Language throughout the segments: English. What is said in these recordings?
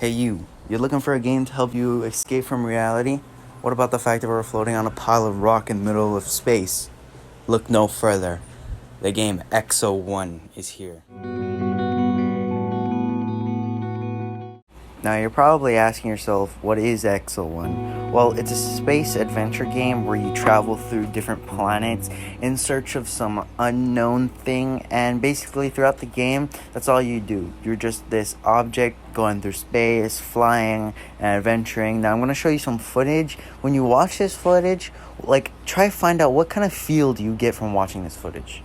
Hey you're looking for a game to help you escape from reality? What about the fact that we're floating on a pile of rock in the middle of space? Look no further. The game Exo-1 is here. Now you're probably asking yourself, what is Exo-1? Well, it's a space adventure game where you travel through different planets in search of some unknown thing, and basically throughout the game, that's all you do. You're just this object going through space, flying, and adventuring. Now I'm going to show you some footage. When you watch this footage, try to find out what kind of feel do you get from watching this footage.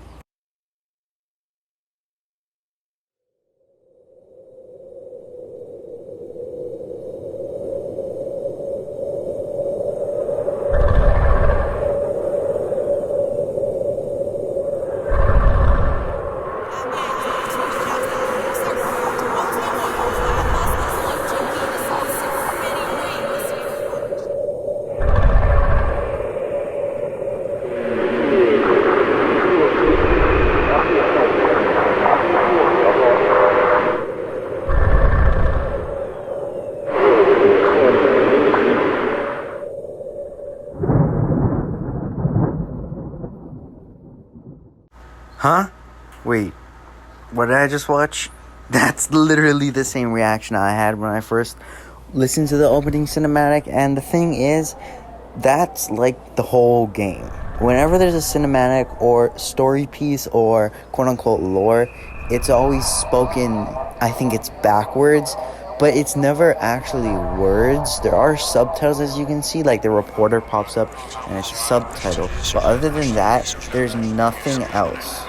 Huh? Wait, what did I just watch? That's literally the same reaction I had when I first listened to the opening cinematic, and the thing is, that's like the whole game. Whenever there's a cinematic or story piece or quote unquote lore, it's always spoken, I think it's backwards, but it's never actually words. There are subtitles, as you can see, like the reporter pops up and it's a subtitle, but other than that, there's nothing else.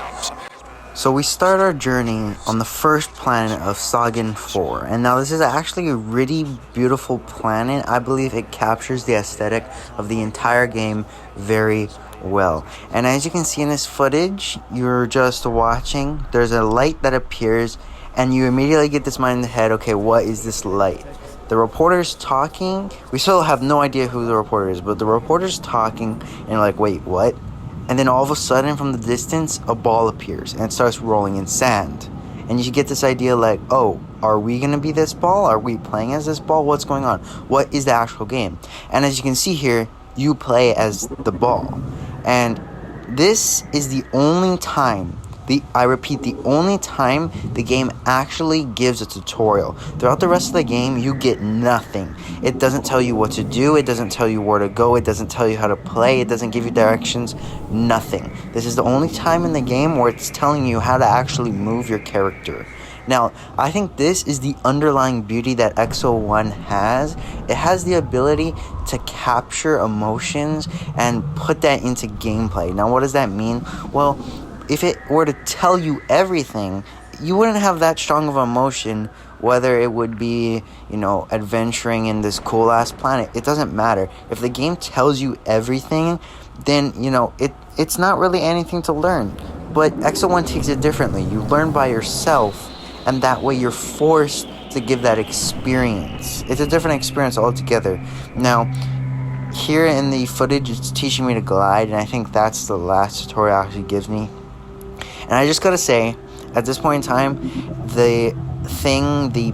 So we start our journey on the first planet of Sagan 4, and now this is actually a really beautiful planet. I believe it captures the aesthetic of the entire game very well. And as you can see in this footage, you're just watching, there's a light that appears, and you immediately get this mind in the head, okay, what is this light? The reporter's talking, we still have no idea who the reporter is, but the reporter's talking, and you're like, wait, what? And then all of a sudden, from the distance, a ball appears, and it starts rolling in sand. And you get this idea like, oh, are we going to be this ball? Are we playing as this ball? What's going on? What is the actual game? And as you can see here, you play as the ball. And this is the only time, I repeat, the only time the game actually gives a tutorial. Throughout the rest of the game, you get nothing. It doesn't tell you what to do, it doesn't tell you where to go, it doesn't tell you how to play, it doesn't give you directions, nothing. This is the only time in the game where it's telling you how to actually move your character. Now, I think this is the underlying beauty that Exo-1 has. It has the ability to capture emotions and put that into gameplay. Now, what does that mean? Well, if it were to tell you everything, you wouldn't have that strong of emotion, whether it would be, adventuring in this cool-ass planet. It doesn't matter. If the game tells you everything, then, it's not really anything to learn. But Exo-1 takes it differently. You learn by yourself, and that way you're forced to give that experience. It's a different experience altogether. Now, here in the footage, it's teaching me to glide, and I think that's the last tutorial it actually gives me. And I just gotta say, at this point in time, the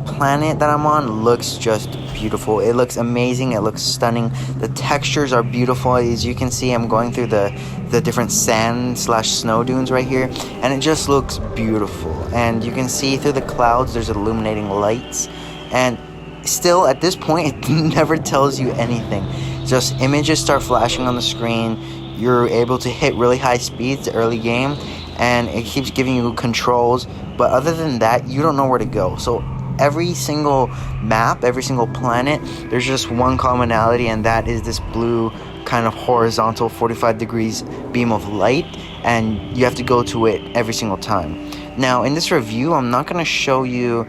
planet that I'm on looks just beautiful. It looks amazing, it looks stunning. The textures are beautiful. As you can see, I'm going through the different sand/snow dunes right here, and it just looks beautiful. And you can see through the clouds, there's illuminating lights. And still, at this point, it never tells you anything. Just images start flashing on the screen. You're able to hit really high speeds early game, and it keeps giving you controls, but other than that, you don't know where to go. So every single map, every single planet, there's just one commonality, and that is this blue kind of horizontal 45 degrees beam of light, and you have to go to it every single time. Now, in this review, I'm not going to show you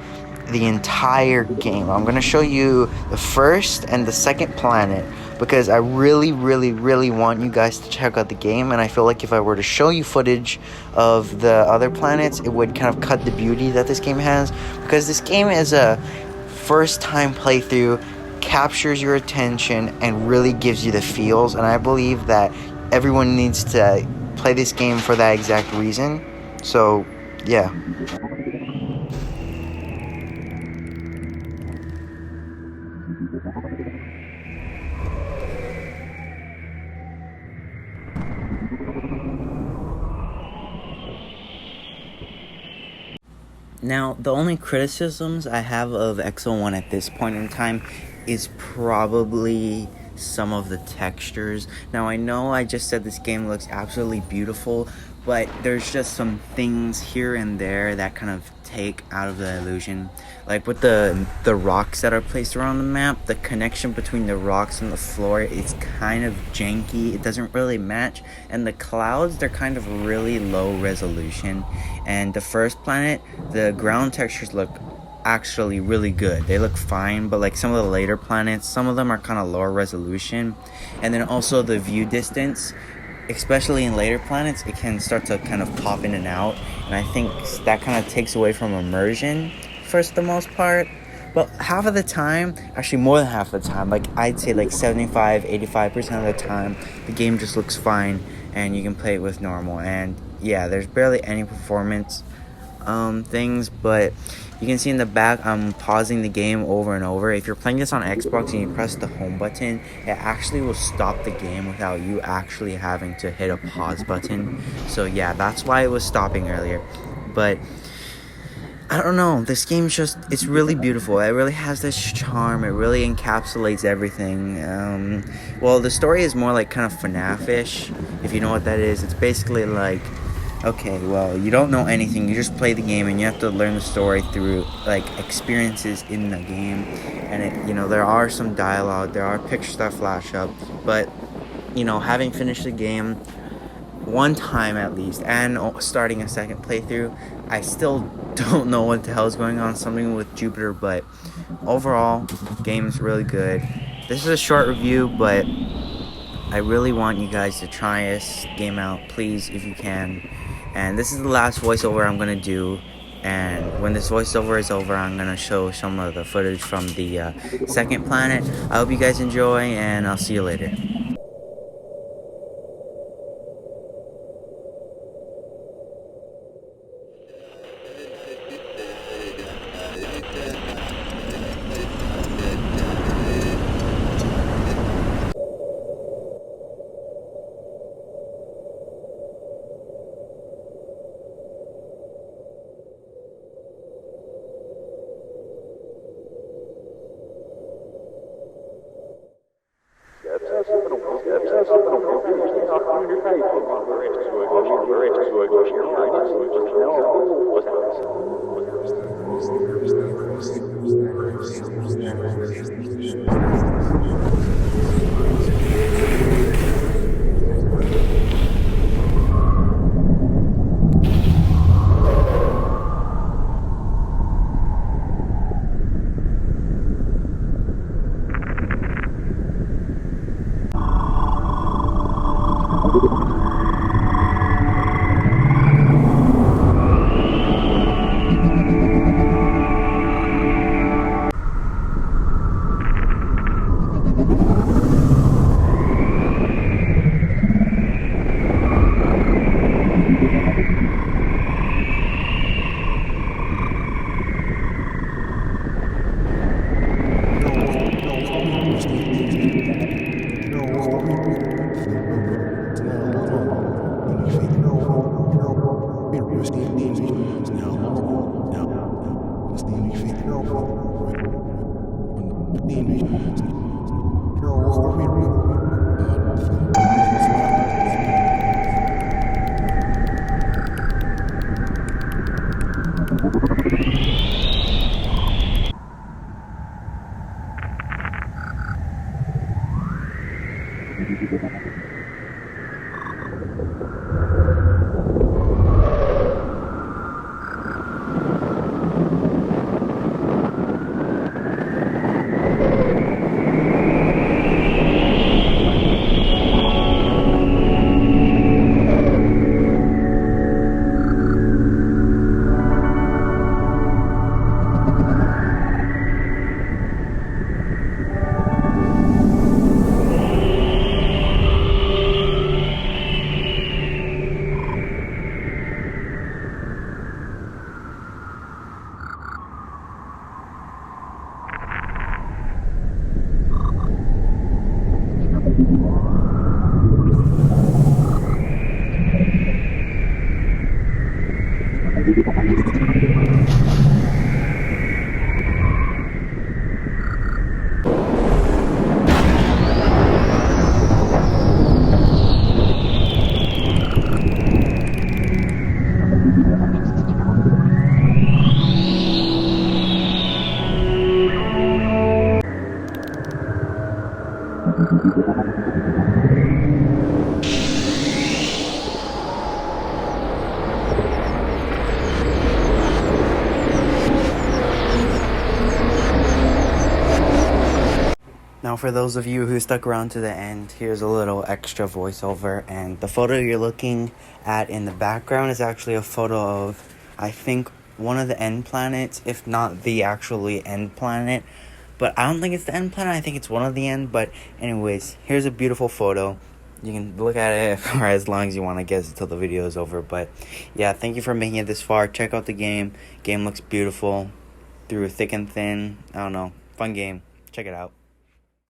the entire game. I'm going to show you the first and the second planet, because I really, really, really want you guys to check out the game, and I feel like if I were to show you footage of the other planets, it would kind of cut the beauty that this game has, because this game is a first-time playthrough, captures your attention, and really gives you the feels, and I believe that everyone needs to play this game for that exact reason. So, yeah. Now, the only criticisms I have of XO1 at this point in time is probably some of the textures. Now, I know I just said this game looks absolutely beautiful, but there's just some things here and there that kind of take out of the illusion. Like with the rocks that are placed around the map, the connection between the rocks and the floor is kind of janky. It doesn't really match. And the clouds, they're kind of really low resolution. And the first planet, the ground textures look actually really good. They look fine, but like some of the later planets, some of them are kind of lower resolution. And then also the view distance, especially in later planets, it can start to kind of pop in and out, and I think that kind of takes away from immersion for the most part. But half of the time, actually more than half of the time, like I'd say like 75-85% of the time, the game just looks fine and you can play it with normal. And yeah, there's barely any performance things, but you can see in the back I'm pausing the game over and over. If you're playing this on Xbox and you press the home button, it actually will stop the game without you actually having to hit a pause button. So yeah, that's why it was stopping earlier. But I don't know, this game's just, it's really beautiful. It really has this charm. It really encapsulates everything. Well, the story is more like kind of FNAF-ish, if you know what that is. It's basically like, okay, well, you don't know anything. You just play the game and you have to learn the story through like experiences in the game. And it, you know, there are some dialogue, there are pictures that flash up, but you know, having finished the game one time at least and starting a second playthrough, I still don't know what the hell is going on, something with Jupiter, but overall, game's really good. This is a short review, but I really want you guys to try this game out, please, if you can. And this is the last voiceover I'm going to do. And when this voiceover is over, I'm going to show some of the footage from the second planet. I hope you guys enjoy, and I'll see you later. Now, for those of you who stuck around to the end, here's a little extra voiceover. And the photo you're looking at in the background is actually a photo of, I think, one of the end planets, if not the actually end planet. But I don't think it's the end planet. I think it's one of the end. But anyways, here's a beautiful photo. You can look at it for as long as you want, I guess, until the video is over. But yeah, thank you for making it this far. Check out the game. Game looks beautiful through thick and thin. I don't know. Fun game. Check it out.